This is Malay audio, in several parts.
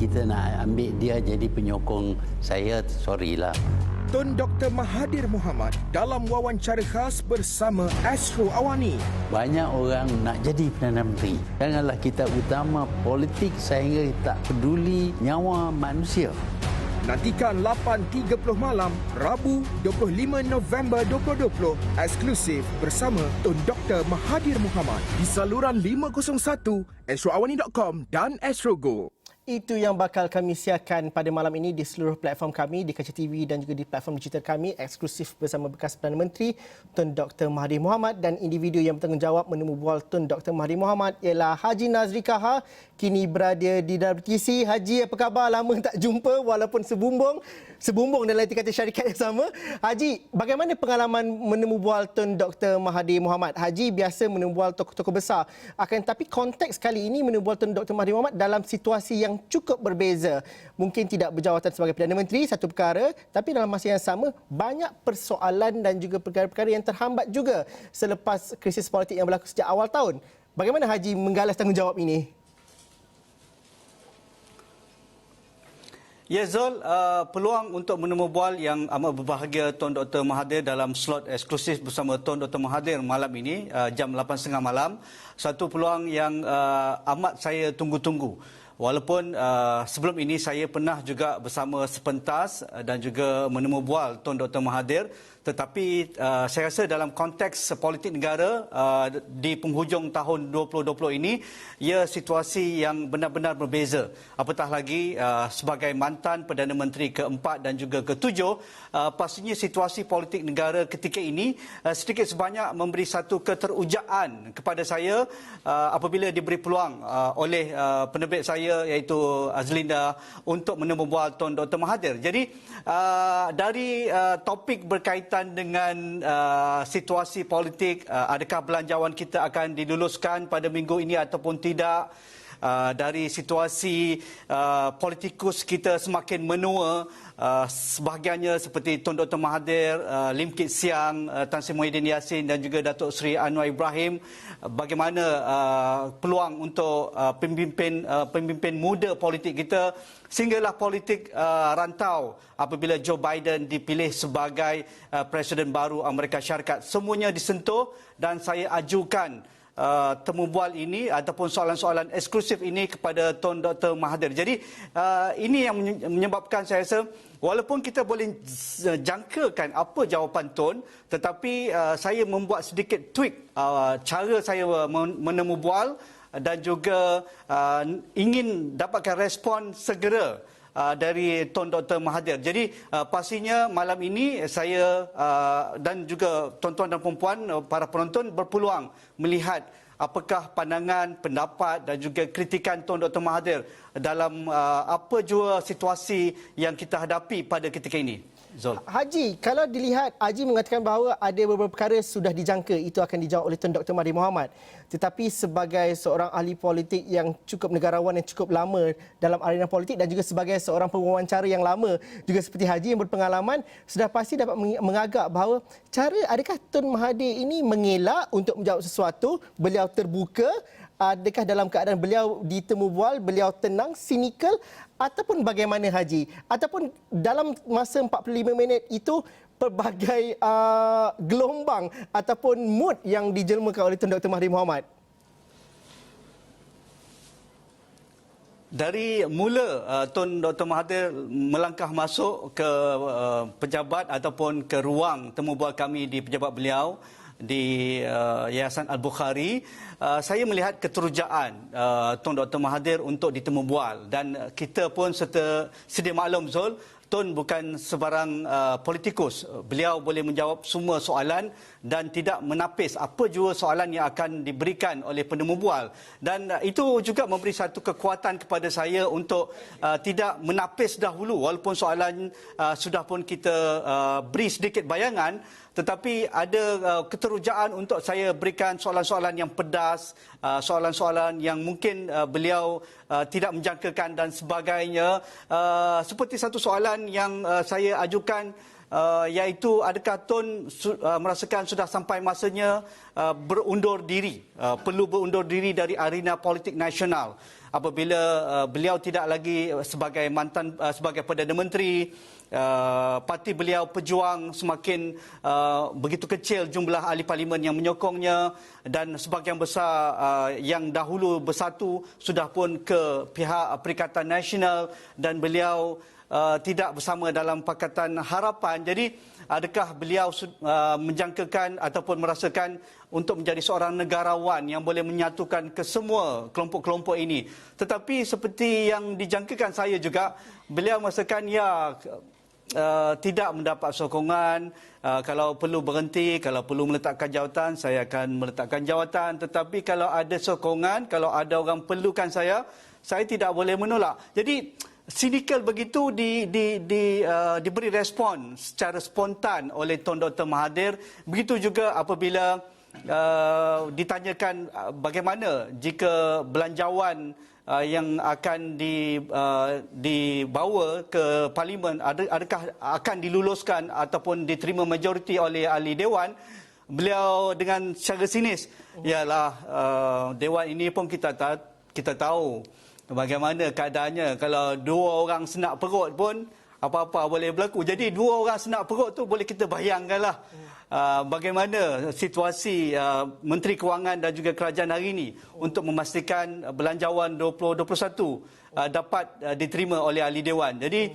kita nak ambil dia jadi penyokong saya, sorry lah. Tun Dr. Mahathir Mohamad dalam wawancara khas bersama Astro Awani. Banyak orang nak jadi Perdana Menteri. Janganlah kita utama politik sehingga tak peduli nyawa manusia. Nantikan 8.30 malam, Rabu 25 November 2020, eksklusif bersama Tun Dr. Mahathir Mohamad di saluran 501, astroawani.com dan Astro Go. Itu yang bakal kami siarkan pada malam ini di seluruh platform kami, di Kaca TV dan juga di platform digital kami, eksklusif bersama bekas Perdana Menteri Tun Dr. Mahathir Mohamad, dan individu yang bertanggungjawab menemu bual Tun Dr. Mahathir Mohamad ialah Haji Nazri Kahar, kini berada di WTC. Haji, apa khabar? Lama tak jumpa walaupun sebumbung dalam kata syarikat yang sama. Haji, bagaimana pengalaman menemu bual Tun Dr. Mahathir Mohamad? Haji biasa menemu bual tokoh-tokoh besar, akan tetapi konteks kali ini menemu bual Tun Dr. Mahathir Mohamad dalam situasi yang cukup berbeza. Mungkin tidak berjawatan sebagai Perdana Menteri, satu perkara, tapi dalam masa yang sama banyak persoalan dan juga perkara-perkara yang terhambat juga selepas krisis politik yang berlaku sejak awal tahun. Bagaimana Haji menggalas tanggungjawab ini? Ya Zul, peluang untuk menemu bual yang amat berbahagia Tun Dr. Mahathir dalam slot eksklusif bersama Tun Dr. Mahathir malam ini, jam 8.30 malam. Satu peluang yang amat saya tunggu-tunggu. Walaupun sebelum ini saya pernah juga bersama sepentas dan juga menemu bual Tun Dr. Mahathir, tetapi saya rasa dalam konteks politik negara di penghujung tahun 2020 ini, ia situasi yang benar-benar berbeza. Apatah lagi sebagai mantan Perdana Menteri keempat dan juga ketujuh, pastinya situasi politik negara ketika ini sedikit sebanyak memberi satu keterujaan kepada saya apabila diberi peluang oleh penerbit saya iaitu Azlinda untuk menemu bual Tun Dr. Mahathir. Jadi dari topik berkaitan dengan situasi politik, adakah belanjawan kita akan diluluskan pada minggu ini ataupun tidak, dari situasi politikus kita semakin menua, sebahagiannya seperti Tun Dr. Mahathir, Lim Kit Siang, Tan Sri Muhyiddin Yassin dan juga Datuk Seri Anwar Ibrahim, bagaimana peluang untuk pemimpin muda politik kita, sehinggalah politik rantau apabila Joe Biden dipilih sebagai Presiden baru Amerika Syarikat. Semuanya disentuh dan saya ajukan temu bual ini ataupun soalan-soalan eksklusif ini kepada Tun Dr. Mahathir. Jadi ini yang menyebabkan saya rasa walaupun kita boleh jangkakan apa jawapan Tun, tetapi saya membuat sedikit tweak cara saya menemu bual dan juga ingin dapatkan respon segera dari Tun Dr. Mahathir. Jadi pastinya malam ini saya dan juga tuan-tuan dan puan-puan, para penonton berpeluang melihat apakah pandangan, pendapat dan juga kritikan Tun Dr. Mahathir dalam apa jua situasi yang kita hadapi pada ketika ini. Zul. Haji, kalau dilihat, Haji mengatakan bahawa ada beberapa perkara sudah dijangka itu akan dijawab oleh Tun Dr. Mahathir Mohamad. Tetapi sebagai seorang ahli politik yang cukup negarawan, yang cukup lama dalam arena politik dan juga sebagai seorang pewawancara yang lama juga seperti Haji yang berpengalaman, sudah pasti dapat mengagak bahawa adakah Tun Mahathir ini mengelak untuk menjawab sesuatu, beliau terbuka, adakah dalam keadaan beliau ditemu bual, beliau tenang, sinikal, ataupun bagaimana Haji? Ataupun dalam masa 45 minit itu pelbagai gelombang ataupun mood yang dijelmakan oleh Tun Dr. Mahathir Mohamad? Dari mula Tun Dr. Mahathir melangkah masuk ke pejabat ataupun ke ruang temu bual kami di pejabat beliau di Yayasan Al-Bukhari, saya melihat keterujaan Tun Dr. Mahathir untuk ditemu bual, dan kita pun sedia maklum Zul, Tun bukan sebarang politikus. Beliau boleh menjawab semua soalan dan tidak menapis apa jua soalan yang akan diberikan oleh penemu bual. Dan itu juga memberi satu kekuatan kepada saya untuk tidak menapis dahulu, walaupun soalan sudah pun kita beri sedikit bayangan, tetapi ada keterujaan untuk saya berikan soalan-soalan yang pedas, soalan-soalan yang mungkin beliau tidak menjangkakan dan sebagainya. Seperti satu soalan yang saya ajukan, iaitu adakah Tun merasakan sudah sampai masanya berundur diri, perlu berundur diri dari arena politik nasional. apabila beliau tidak lagi sebagai sebagai Perdana Menteri, parti beliau Pejuang semakin begitu kecil jumlah ahli parlimen yang menyokongnya, dan sebahagian besar yang dahulu bersatu sudah pun ke pihak Perikatan Nasional dan beliau tidak bersama dalam Pakatan Harapan. Jadi adakah beliau menjangkakan ataupun merasakan untuk menjadi seorang negarawan yang boleh menyatukan ke semua kelompok-kelompok ini? Tetapi seperti yang dijangkakan saya juga, beliau merasakan tidak mendapat sokongan. Kalau perlu berhenti, kalau perlu meletakkan jawatan, saya akan meletakkan jawatan. Tetapi kalau ada sokongan, kalau ada orang perlukan saya tidak boleh menolak. Jadi sinikal begitu diberi respon secara spontan oleh Tun Dr. Mahathir. Begitu juga apabila ditanyakan bagaimana jika belanjawan yang akan dibawa ke parlimen, adakah akan diluluskan ataupun diterima majoriti oleh ahli dewan. Beliau dengan secara sinis, ialah dewan ini pun kita tahu bagaimana keadaannya. Kalau dua orang senak perut pun apa-apa boleh berlaku. Jadi dua orang senak perut tu boleh kita bayangkanlah bagaimana situasi Menteri Kewangan dan juga kerajaan hari ini untuk memastikan belanjawan 2021 dapat diterima oleh ahli dewan. Jadi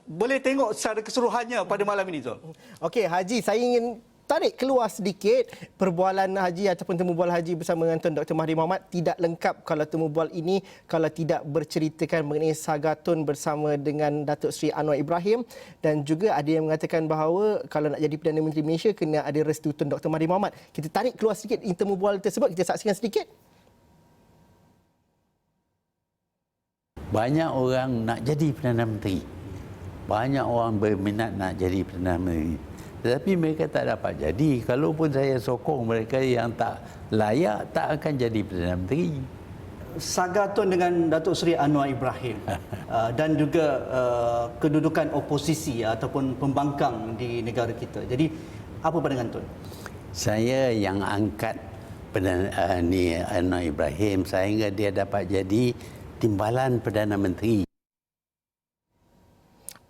boleh tengok secara keseluruhannya pada malam ini tu. Okey, Haji, saya ingin tarik keluar sedikit perbualan Haji ataupun temu bual Haji bersama dengan Tun Dr. Mahathir Mohamad. Tidak lengkap kalau temu bual ini kalau tidak berceritakan mengenai saga Tun bersama dengan Datuk Seri Anwar Ibrahim, dan juga ada yang mengatakan bahawa kalau nak jadi Perdana Menteri Malaysia kena ada restu Tun Dr. Mahathir Mohamad. Kita tarik keluar sedikit temu bual tersebut, kita saksikan sedikit. Banyak orang nak jadi Perdana Menteri. Banyak orang berminat nak jadi Perdana Menteri. Tetapi mereka tak dapat jadi. Kalaupun saya sokong mereka yang tak layak, tak akan jadi Perdana Menteri. Saga Tun dengan Datuk Seri Anwar Ibrahim dan juga kedudukan oposisi ataupun pembangkang di negara kita. Jadi apa pandangan Tun? Saya yang angkat Anwar Ibrahim sehingga dia dapat jadi timbalan Perdana Menteri.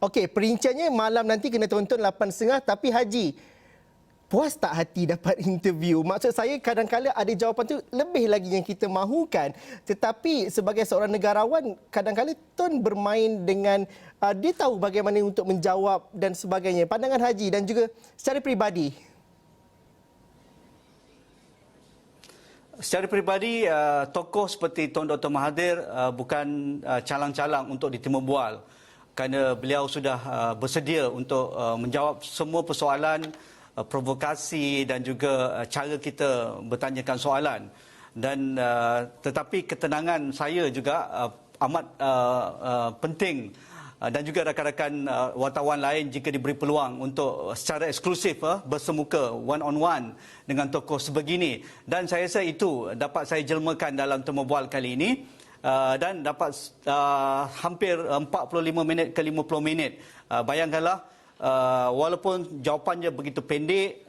Okey, perinciannya malam nanti kena tonton 8.30. Tapi Haji, puas tak hati dapat interview? Maksud saya kadang-kadang ada jawapan tu lebih lagi yang kita mahukan. Tetapi sebagai seorang negarawan, kadang-kadang Tun bermain dengan dia tahu bagaimana untuk menjawab dan sebagainya. Pandangan Haji dan juga secara peribadi. Secara peribadi, tokoh seperti Tun Dr. Mahathir bukan calang-calang untuk ditemu bual, kerana beliau sudah bersedia untuk menjawab semua persoalan, provokasi dan juga cara kita bertanyakan soalan. Dan tetapi ketenangan saya juga amat penting, dan juga rakan-rakan wartawan lain jika diberi peluang untuk secara eksklusif bersemuka one on one dengan tokoh sebegini. Dan saya rasa itu dapat saya jelmakan dalam temu bual kali ini. Dan dapat hampir 45 minit ke 50 minit. Bayangkanlah, walaupun jawapannya begitu pendek,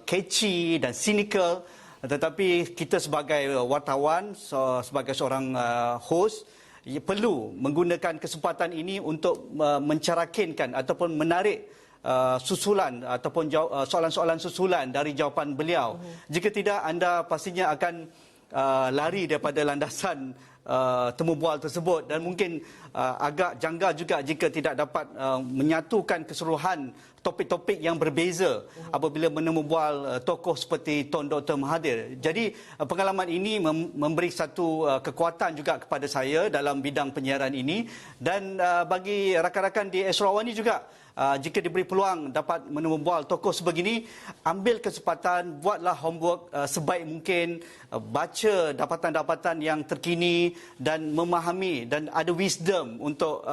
catchy dan cynical, tetapi kita sebagai wartawan, sebagai seorang host, perlu menggunakan kesempatan ini untuk mencarakinkan ataupun menarik susulan ataupun soalan-soalan susulan dari jawapan beliau. Jika tidak, anda pastinya akan lari daripada landasan temu bual tersebut, dan mungkin agak janggal juga jika tidak dapat menyatukan keseluruhan topik-topik yang berbeza apabila menemu bual tokoh seperti Tun Dr. Mahathir. Jadi pengalaman ini memberi satu kekuatan juga kepada saya dalam bidang penyiaran ini, dan bagi rakan-rakan di Esrawani juga, jika diberi peluang dapat menemu bual tokoh sebegini, ambil kesempatan, buatlah homework sebaik mungkin, baca dapatan-dapatan yang terkini dan memahami dan ada wisdom untuk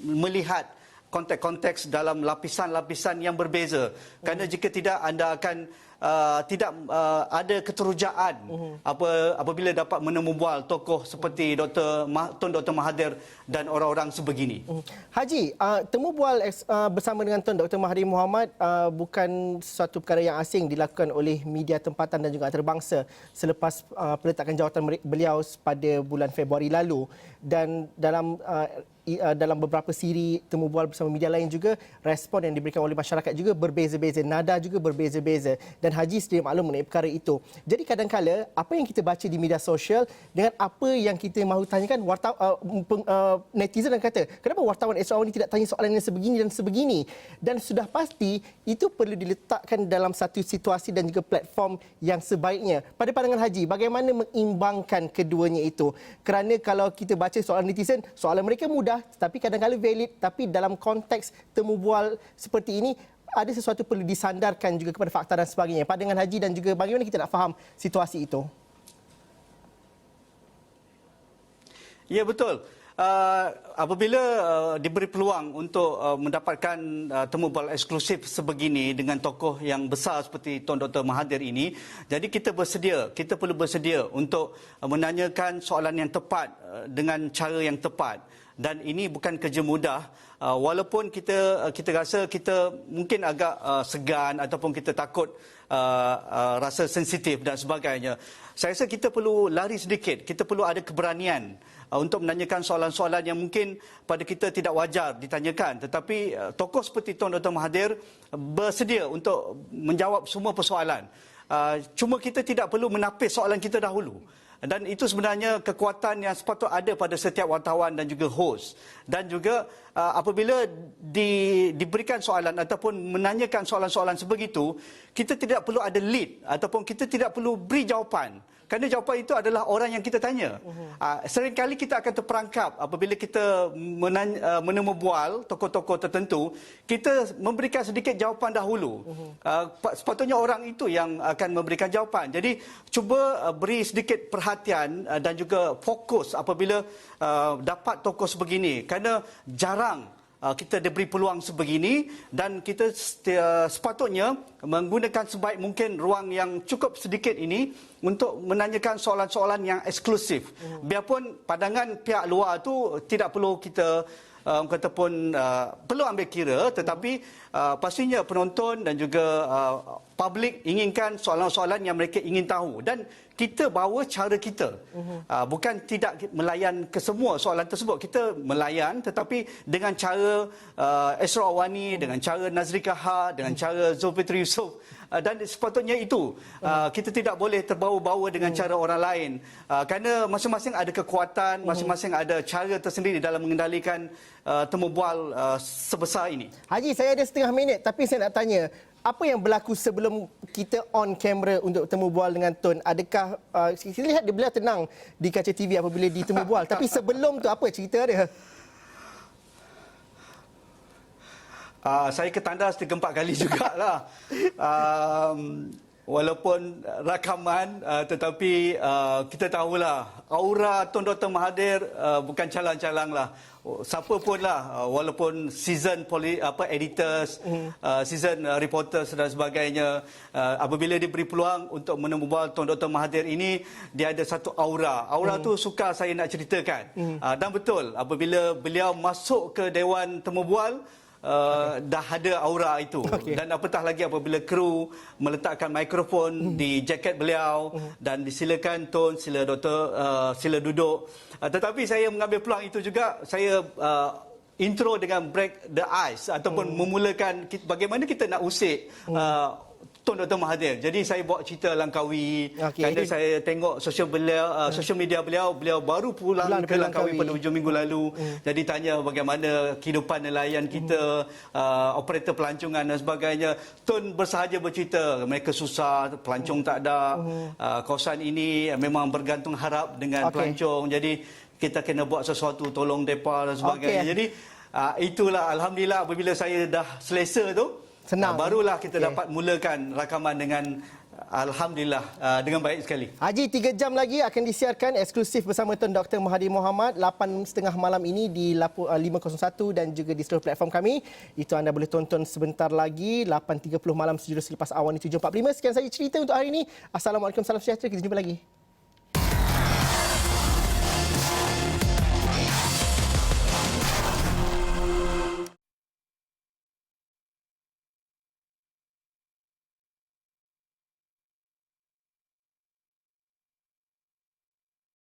melihat konteks-konteks dalam lapisan-lapisan yang berbeza. Kerana jika tidak, anda akan tidak ada keterujaan apabila dapat menemubual tokoh seperti Tun Dr. Mahathir dan orang-orang sebegini. Haji, temu bual bersama dengan Tun Dr. Mahathir Mohamad bukan suatu perkara yang asing dilakukan oleh media tempatan dan juga antarabangsa selepas peletakan jawatan beliau pada bulan Februari lalu. Dan dalam beberapa siri temu bual bersama media lain juga, respon yang diberikan oleh masyarakat juga berbeza-beza, nada juga berbeza-beza, dan Haji sedia maklum mengenai perkara itu. Jadi kadang-kala apa yang kita baca di media sosial dengan apa yang kita mahu tanyakan, netizen dan kata, kenapa wartawan Esok Awal ini tidak tanya soalan yang sebegini dan sebegini, dan sudah pasti itu perlu diletakkan dalam satu situasi dan juga platform yang sebaiknya. Pada pandangan Haji, bagaimana mengimbangkan keduanya itu? Kerana kalau kita baca soalan netizen, soalan mereka mudah tapi kadang-kadang valid, tapi dalam konteks temu bual seperti ini ada sesuatu perlu disandarkan juga kepada fakta dan sebagainya. Pandangan Haji dan juga bagaimana kita nak faham situasi itu? Ya, betul. Apabila diberi peluang untuk mendapatkan temu bual eksklusif sebegini dengan tokoh yang besar seperti Tun Dr. Mahathir ini, jadi kita perlu bersedia untuk menanyakan soalan yang tepat dengan cara yang tepat. Dan ini bukan kerja mudah, walaupun kita rasa kita mungkin agak segan ataupun kita takut rasa sensitif dan sebagainya. Saya rasa kita perlu lari sedikit, kita perlu ada keberanian untuk menanyakan soalan-soalan yang mungkin pada kita tidak wajar ditanyakan. Tetapi tokoh seperti Tun Dr. Mahathir bersedia untuk menjawab semua persoalan. Cuma kita tidak perlu menapis soalan kita dahulu. Dan itu sebenarnya kekuatan yang sepatutnya ada pada setiap wartawan dan juga host. Dan juga apabila diberikan soalan ataupun menanyakan soalan-soalan sebegitu, kita tidak perlu ada lead ataupun kita tidak perlu beri jawapan. Kerana jawapan itu adalah orang yang kita tanya. Seringkali kita akan terperangkap apabila kita menemubual tokoh-tokoh tertentu, kita memberikan sedikit jawapan dahulu. Sepatutnya orang itu yang akan memberikan jawapan. Jadi cuba beri sedikit perhatian dan juga fokus apabila dapat tokoh sebegini. Kerana jarang kita diberi peluang sebegini dan kita sepatutnya menggunakan sebaik mungkin ruang yang cukup sedikit ini untuk menanyakan soalan-soalan yang eksklusif. Biarpun pandangan pihak luar tu tidak perlu kita kata pun perlu ambil kira, tetapi pastinya penonton dan juga publik inginkan soalan-soalan yang mereka ingin tahu dan kita bawa cara kita. Bukan tidak melayan ke semua soalan tersebut. Kita melayan tetapi dengan cara Esra Awani, dengan cara Nazrika Ha, dengan cara Zulfitri Yusof. Dan sepatutnya itu. Kita tidak boleh terbawa-bawa dengan cara orang lain. Kerana masing-masing ada kekuatan, masing-masing ada cara tersendiri dalam mengendalikan temu bual sebesar ini. Haji, saya ada setengah minit tapi saya nak tanya, apa yang berlaku sebelum kita on kamera untuk temu bual dengan Tun? Adakah kita lihat dia beliau tenang di kaca TV apabila ditemu bual, tapi sebelum tu apa cerita dia? Saya ketandas 3-4 kali jugalah. Walaupun rakaman, tetapi kita tahulah aura Tun Dr. Mahathir bukan calang-calang lah. Siapa pun lah, walaupun season editors, season reporters dan sebagainya, apabila diberi peluang untuk menemubual Tun Dr. Mahathir ini, dia ada satu aura. Aura tu sukar saya nak ceritakan. Dan betul, apabila beliau masuk ke Dewan Temubual, dah ada aura itu. Dan apatah lagi apabila kru meletakkan mikrofon di jaket beliau dan disilakan Tun, sila doktor, sila duduk. Tetapi saya mengambil peluang itu juga, saya intro dengan break the ice ataupun memulakan bagaimana kita nak usik Tun Dr. Mahathir. Jadi saya buat cerita Langkawi. Kerana saya tengok sosial media beliau baru pulang ke Langkawi pada hujung minggu lalu. Jadi tanya bagaimana kehidupan nelayan kita, operator pelancongan dan sebagainya. Tun bersahaja bercerita, mereka susah, pelancong tak ada. Kawasan ini memang bergantung harap dengan pelancong. Jadi kita kena buat sesuatu, tolong mereka dan sebagainya. Jadi itulah, alhamdulillah apabila saya dah selesa tu, senang. Barulah kita dapat mulakan rakaman dengan Alhamdulillah dengan baik sekali. Haji, 3 jam lagi akan disiarkan eksklusif bersama Tun Dr. Mahathir Mohamad 8.30 malam ini di 501 dan juga di seluruh platform kami. Itu anda boleh tonton sebentar lagi 8.30 malam sejurus selepas awan di 7.45. Sekian saja cerita untuk hari ini. Assalamualaikum, salam sejahtera. Kita jumpa lagi.